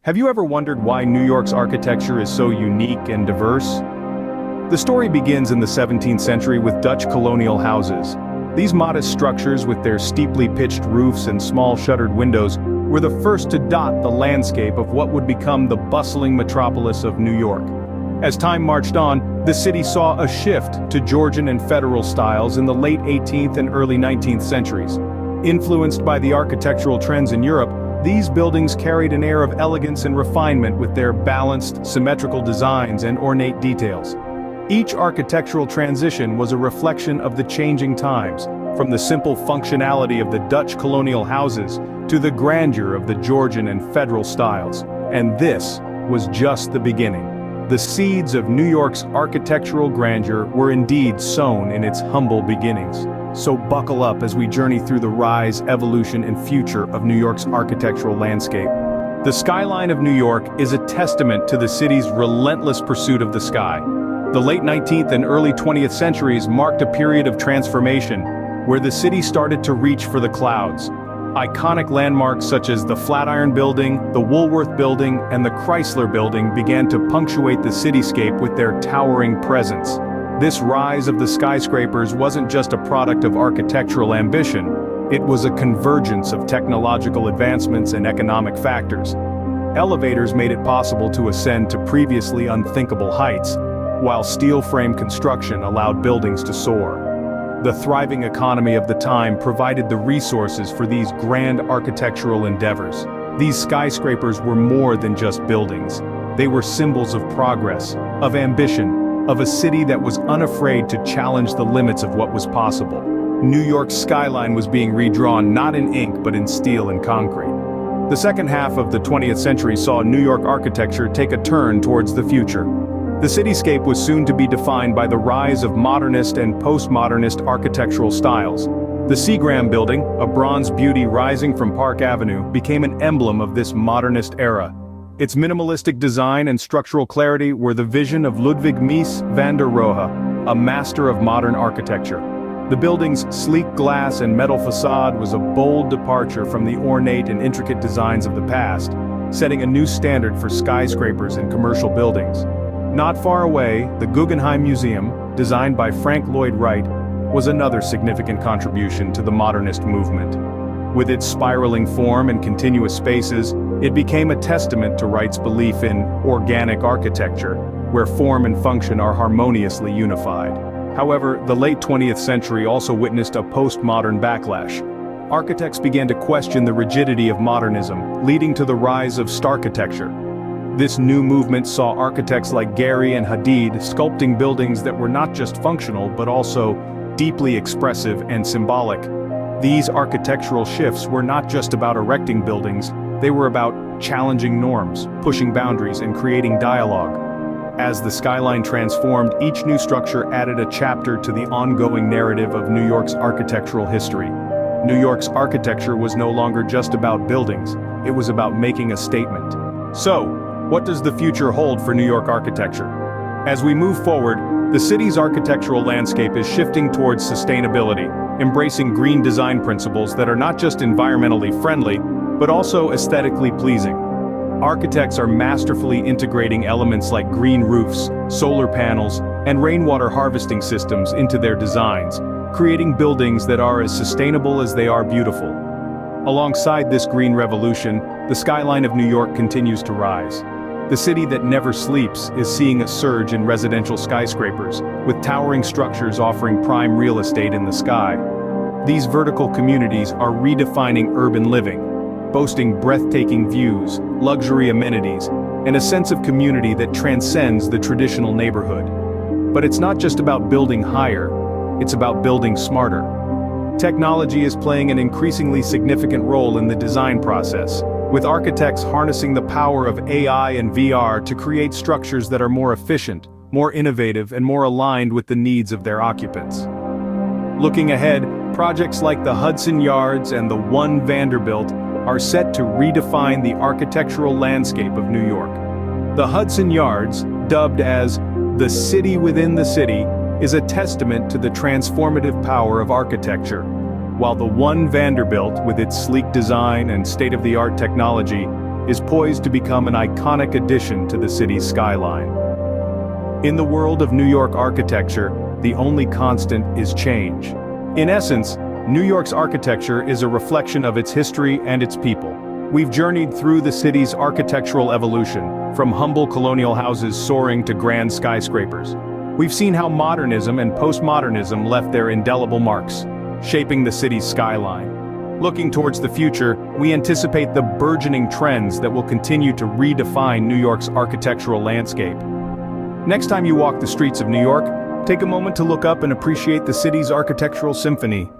Have you ever wondered why New York's architecture is so unique and diverse? The story begins in the 17th century with Dutch colonial houses. These modest structures with their steeply pitched roofs and small shuttered windows were the first to dot the landscape of what would become the bustling metropolis of New York. As time marched on, the city saw a shift to Georgian and federal styles in the late 18th and early 19th centuries. Influenced by the architectural trends in Europe, these buildings carried an air of elegance and refinement with their balanced, symmetrical designs and ornate details. Each architectural transition was a reflection of the changing times, from the simple functionality of the Dutch colonial houses to the grandeur of the Georgian and federal styles. And this was just the beginning. The seeds of New York's architectural grandeur were indeed sown in its humble beginnings. So buckle up as we journey through the rise, evolution, and future of New York's architectural landscape. The skyline of New York is a testament to the city's relentless pursuit of the sky. The late 19th and early 20th centuries marked a period of transformation, where the city started to reach for the clouds. Iconic landmarks such as the Flatiron Building, the Woolworth Building, and the Chrysler Building began to punctuate the cityscape with their towering presence. This rise of the skyscrapers wasn't just a product of architectural ambition, it was a convergence of technological advancements and economic factors. Elevators made it possible to ascend to previously unthinkable heights, while steel frame construction allowed buildings to soar. The thriving economy of the time provided the resources for these grand architectural endeavors. These skyscrapers were more than just buildings. They were symbols of progress, of ambition, of a city that was unafraid to challenge the limits of what was possible. New York's skyline was being redrawn not in ink but in steel and concrete. The second half of the 20th century saw New York architecture take a turn towards the future. The cityscape was soon to be defined by the rise of modernist and postmodernist architectural styles. The Seagram Building, a bronze beauty rising from Park Avenue, became an emblem of this modernist era. Its minimalistic design and structural clarity were the vision of Ludwig Mies van der Rohe, a master of modern architecture. The building's sleek glass and metal facade was a bold departure from the ornate and intricate designs of the past, setting a new standard for skyscrapers and commercial buildings. Not far away, the Guggenheim Museum, designed by Frank Lloyd Wright, was another significant contribution to the modernist movement. With its spiraling form and continuous spaces, it became a testament to Wright's belief in organic architecture, where form and function are harmoniously unified. However, the late 20th century also witnessed a postmodern backlash. Architects began to question the rigidity of modernism, leading to the rise of starchitecture. This new movement saw architects like Gehry and Hadid sculpting buildings that were not just functional but also deeply expressive and symbolic. These architectural shifts were not just about erecting buildings, they were about challenging norms, pushing boundaries, and creating dialogue. As the skyline transformed, each new structure added a chapter to the ongoing narrative of New York's architectural history. New York's architecture was no longer just about buildings, it was about making a statement. So, what does the future hold for New York architecture? As we move forward, the city's architectural landscape is shifting towards sustainability, embracing green design principles that are not just environmentally friendly, but also aesthetically pleasing. Architects are masterfully integrating elements like green roofs, solar panels, and rainwater harvesting systems into their designs, creating buildings that are as sustainable as they are beautiful. Alongside this green revolution, the skyline of New York continues to rise. The city that never sleeps is seeing a surge in residential skyscrapers, with towering structures offering prime real estate in the sky. These vertical communities are redefining urban living, boasting breathtaking views, luxury amenities, and a sense of community that transcends the traditional neighborhood. But it's not just about building higher, it's about building smarter. Technology is playing an increasingly significant role in the design process, with architects harnessing the power of AI and VR to create structures that are more efficient, more innovative, and more aligned with the needs of their occupants. Looking ahead, projects like the Hudson Yards and the One Vanderbilt are set to redefine the architectural landscape of New York. The Hudson Yards, dubbed as the city within the city, is a testament to the transformative power of architecture, while the One Vanderbilt, with its sleek design and state-of-the-art technology, is poised to become an iconic addition to the city's skyline. In the world of New York architecture, the only constant is change. In essence, New York's architecture is a reflection of its history and its people. We've journeyed through the city's architectural evolution, from humble colonial houses soaring to grand skyscrapers. We've seen how modernism and postmodernism left their indelible marks, shaping the city's skyline. Looking towards the future, we anticipate the burgeoning trends that will continue to redefine New York's architectural landscape. Next time you walk the streets of New York, take a moment to look up and appreciate the city's architectural symphony.